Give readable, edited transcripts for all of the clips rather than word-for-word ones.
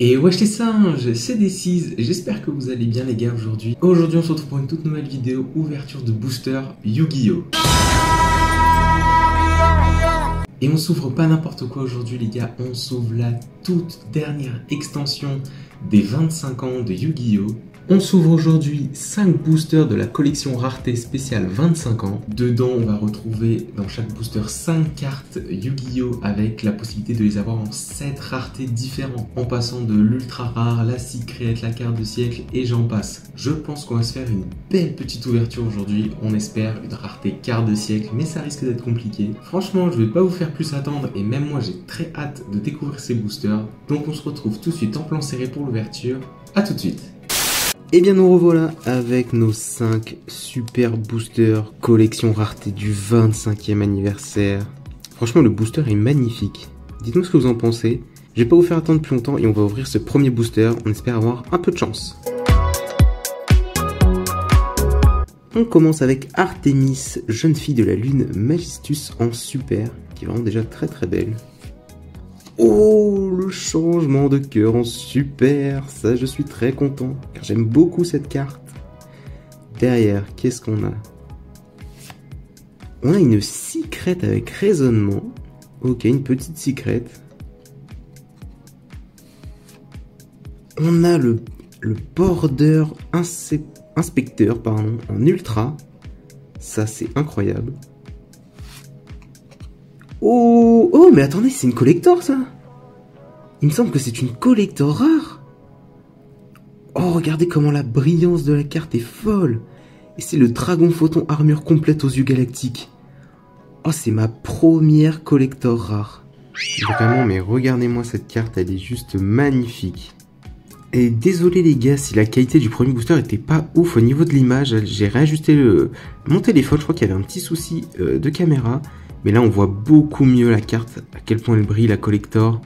Et wesh les singes, c'est D6, j'espère que vous allez bien les gars aujourd'hui. Aujourd'hui on se retrouve pour une toute nouvelle vidéo, ouverture de booster Yu-Gi-Oh! Et on s'ouvre pas n'importe quoi aujourd'hui les gars, on s'ouvre la toute dernière extension des 25 ans de Yu-Gi-Oh! On s'ouvre aujourd'hui 5 boosters de la collection rareté spéciale 25 ans. Dedans, on va retrouver dans chaque booster 5 cartes Yu-Gi-Oh! Avec la possibilité de les avoir en 7 raretés différentes. En passant de l'ultra rare, la secret, la carte de siècle et j'en passe. Je pense qu'on va se faire une belle petite ouverture aujourd'hui. On espère une rareté carte de siècle, mais ça risque d'être compliqué. Franchement, je vais pas vous faire plus attendre et même moi j'ai très hâte de découvrir ces boosters. Donc on se retrouve tout de suite en plan serré pour l'ouverture. A tout de suite. Et bien nous revoilà avec nos 5 super boosters collection rareté du 25e anniversaire. Franchement le booster est magnifique. Dites-nous ce que vous en pensez. Je vais pas vous faire attendre plus longtemps et on va ouvrir ce premier booster. On espère avoir un peu de chance. On commence avec Artemis, jeune fille de la lune Magistus en super, qui est vraiment déjà très très belle. Oh, le changement de cœur en super, ça je suis très content, car j'aime beaucoup cette carte. Derrière, qu'est-ce qu'on a? On a une secret avec raisonnement. Ok, une petite secret. On a le border inspecteur pardon, en ultra. Ça c'est incroyable. Oh, mais attendez, c'est une collector, ça. Il me semble que c'est une collector rare. Oh, regardez comment la brillance de la carte est folle. Et c'est le dragon photon armure complète aux yeux galactiques. Oh, c'est ma première collector rare. Vraiment, mais regardez-moi cette carte, elle est juste magnifique. Et désolé les gars, si la qualité du premier booster était pas ouf au niveau de l'image, j'ai réajusté mon téléphone, je crois qu'il y avait un petit souci de caméra. Mais là on voit beaucoup mieux la carte, à quel point elle brille, la collector.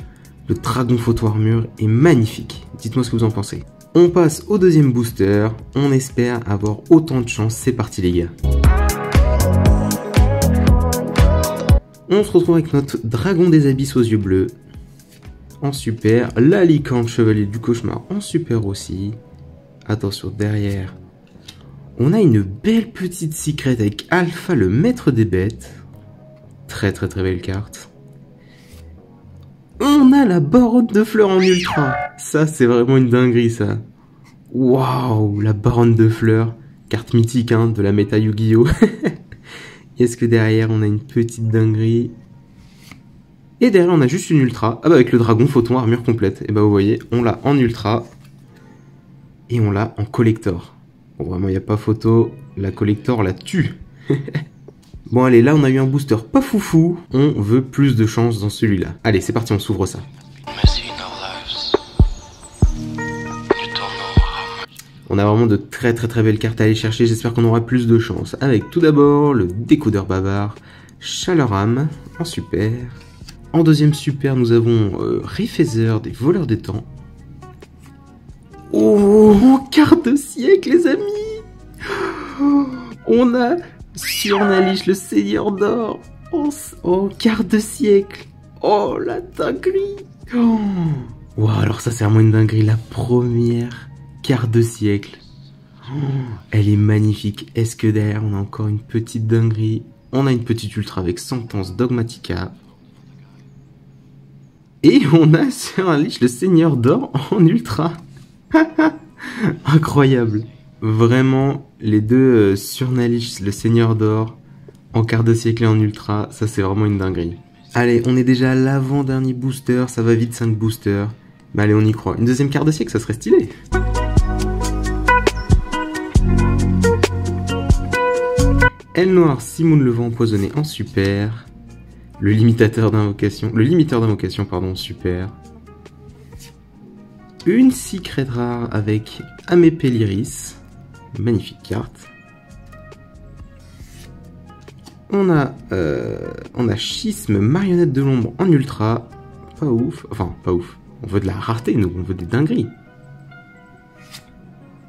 Le dragon photo armure est magnifique. Dites-moi ce que vous en pensez. On passe au deuxième booster. On espère avoir autant de chance. C'est parti les gars. On se retrouve avec notre dragon des abysses aux yeux bleus. En super. La licorne chevalier du cauchemar en super aussi. Attention derrière. On a une belle petite secret avec Alpha le maître des bêtes. Très très très belle carte. On a la baronne de fleurs en ultra. Ça c'est vraiment une dinguerie ça. Waouh, la baronne de fleurs. Carte mythique hein, de la méta Yu-Gi-Oh! Est-ce que derrière on a une petite dinguerie? Et derrière on a juste une ultra. Ah bah avec le dragon photon armure complète. Et bah vous voyez, on l'a en ultra. Et on l'a en collector. Bon vraiment il n'y a pas photo. La collector la tue. Bon allez, là on a eu un booster pas foufou, on veut plus de chance dans celui-là. Allez, c'est parti, on s'ouvre ça. On a vraiment de très très très belles cartes à aller chercher, j'espère qu'on aura plus de chance. Avec tout d'abord le décodeur bavard, Chaleram en super. En deuxième super, nous avons Rayphaser des voleurs des temps. Oh, carte de siècle les amis. On a Surnalish, le seigneur d'or. Oh, carte de siècle. Oh, la dinguerie. Oh. Wow, alors ça c'est vraiment une dinguerie. La première carte de siècle. Oh, elle est magnifique. Est-ce que derrière on a encore une petite dinguerie? On a une petite ultra avec Sentence Dogmatica. Et on a Surnalish, le seigneur d'or en ultra. Incroyable. Vraiment, les deux Surnalish, le seigneur d'or, en quart de siècle et en ultra, ça c'est vraiment une dinguerie. Allez, on est déjà à l'avant-dernier booster, ça va vite 5 boosters. Mais allez, on y croit. Une deuxième quart de siècle, ça serait stylé. Aile noire, Simoun le vent empoisonné en super. Le limiteur d'invocation, pardon, super. Une secret rare avec Amépéliris. Magnifique carte. On a Schisme, marionnette de l'ombre en ultra. Pas ouf. Enfin, pas ouf. On veut de la rareté, nous. On veut des dingueries.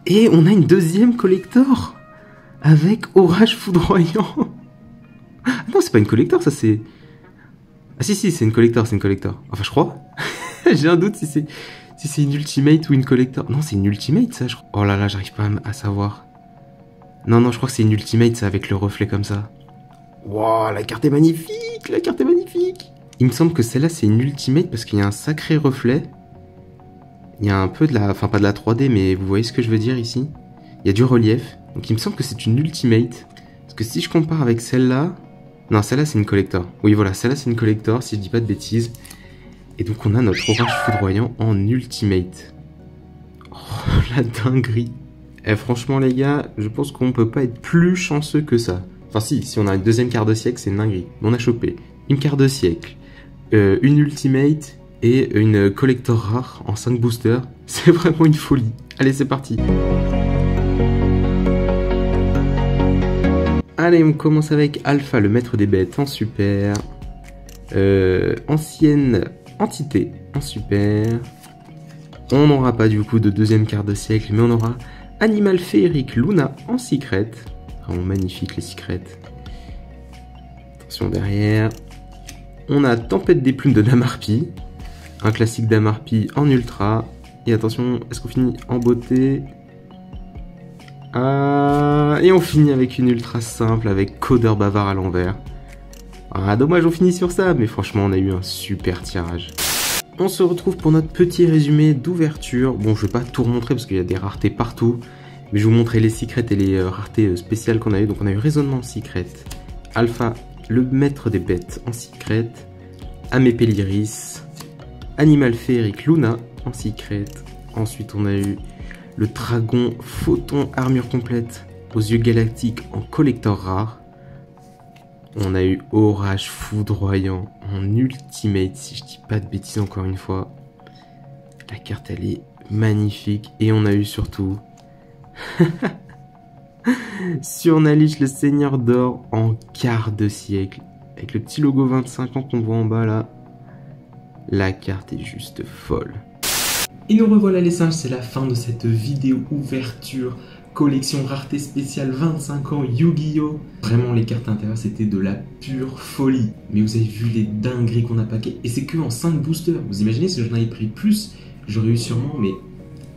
Et on a une deuxième collector. Avec Orage foudroyant. Non, c'est pas une collector, ça c'est... Ah si, c'est une collector, c'est une collector. Enfin, je crois. J'ai un doute si Si c'est une ultimate ou une collector. Non, c'est une ultimate ça, je crois. Oh là là, j'arrive pas à savoir. Non, non, je crois que c'est une ultimate ça, avec le reflet comme ça. Wow, la carte est magnifique, la carte est magnifique. Il me semble que celle-là c'est une ultimate parce qu'il y a un sacré reflet. Il y a un peu de la... Enfin, pas de la 3D, mais vous voyez ce que je veux dire ici. Il y a du relief. Donc il me semble que c'est une ultimate. Parce que si je compare avec celle-là... Non, celle-là c'est une collector. Oui, voilà, celle-là c'est une collector, si je dis pas de bêtises. Et donc on a notre orage foudroyant en ultimate. Oh, la dinguerie. Eh, franchement les gars, je pense qu'on peut pas être plus chanceux que ça. Enfin si on a une deuxième carte de siècle, c'est une dinguerie. Mais on a chopé une carte de siècle, une ultimate et une collector rare en 5 boosters. C'est vraiment une folie. Allez, c'est parti. Allez, on commence avec Alpha, le maître des bêtes en super. Ancienne entité en super. On n'aura pas du coup de deuxième carte de siècle, mais on aura Animal féerique Luna en secret. Vraiment magnifique les secrets. Attention derrière. On a Tempête des plumes de Damarpi. Un classique Damarpi en ultra. Et attention, est-ce qu'on finit en beauté? Ah, et on finit avec une ultra simple avec Codeur bavard à l'envers. Ah, dommage, on finit sur ça, mais franchement, on a eu un super tirage. On se retrouve pour notre petit résumé d'ouverture. Bon, je vais pas tout remontrer parce qu'il y a des raretés partout. Mais je vais vous montrer les secrets et les raretés spéciales qu'on a eu. Donc on a eu Raisonnement secret, Alpha, le maître des bêtes en secret, Amépéliris, Animal féerique Luna en secret. Ensuite on a eu le dragon photon armure complète aux yeux galactiques en collector rare. On a eu Orage foudroyant en ultimate, si je dis pas de bêtises encore une fois. La carte elle est magnifique. Et on a eu surtout Surnalich, le seigneur d'or en quart de siècle. Avec le petit logo 25 ans qu'on voit en bas là. La carte est juste folle. Et nous revoilà les singes, c'est la fin de cette vidéo ouverture. Collection rareté spéciale 25 ans Yu-Gi-Oh! Vraiment les cartes intérieures c'était de la pure folie. Mais vous avez vu les dingueries qu'on a paqué. Et c'est que en 5 boosters. Vous imaginez si j'en avais pris plus, j'aurais eu sûrement mais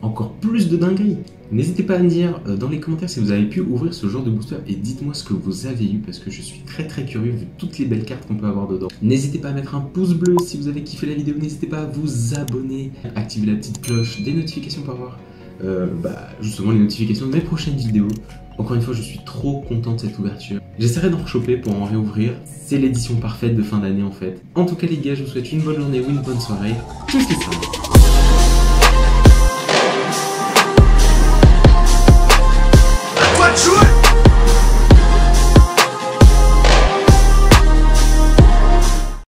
encore plus de dingueries. N'hésitez pas à me dire dans les commentaires si vous avez pu ouvrir ce genre de booster. Et dites-moi ce que vous avez eu parce que je suis très curieux vu toutes les belles cartes qu'on peut avoir dedans. N'hésitez pas à mettre un pouce bleu si vous avez kiffé la vidéo. N'hésitez pas à vous abonner, activer la petite cloche des notifications pour avoir justement les notifications de mes prochaines vidéos. Encore une fois, je suis trop content de cette ouverture. J'essaierai d'en rechoper pour en réouvrir. C'est l'édition parfaite de fin d'année en fait. En tout cas les gars, je vous souhaite une bonne journée ou une bonne soirée. Tchuss les singes.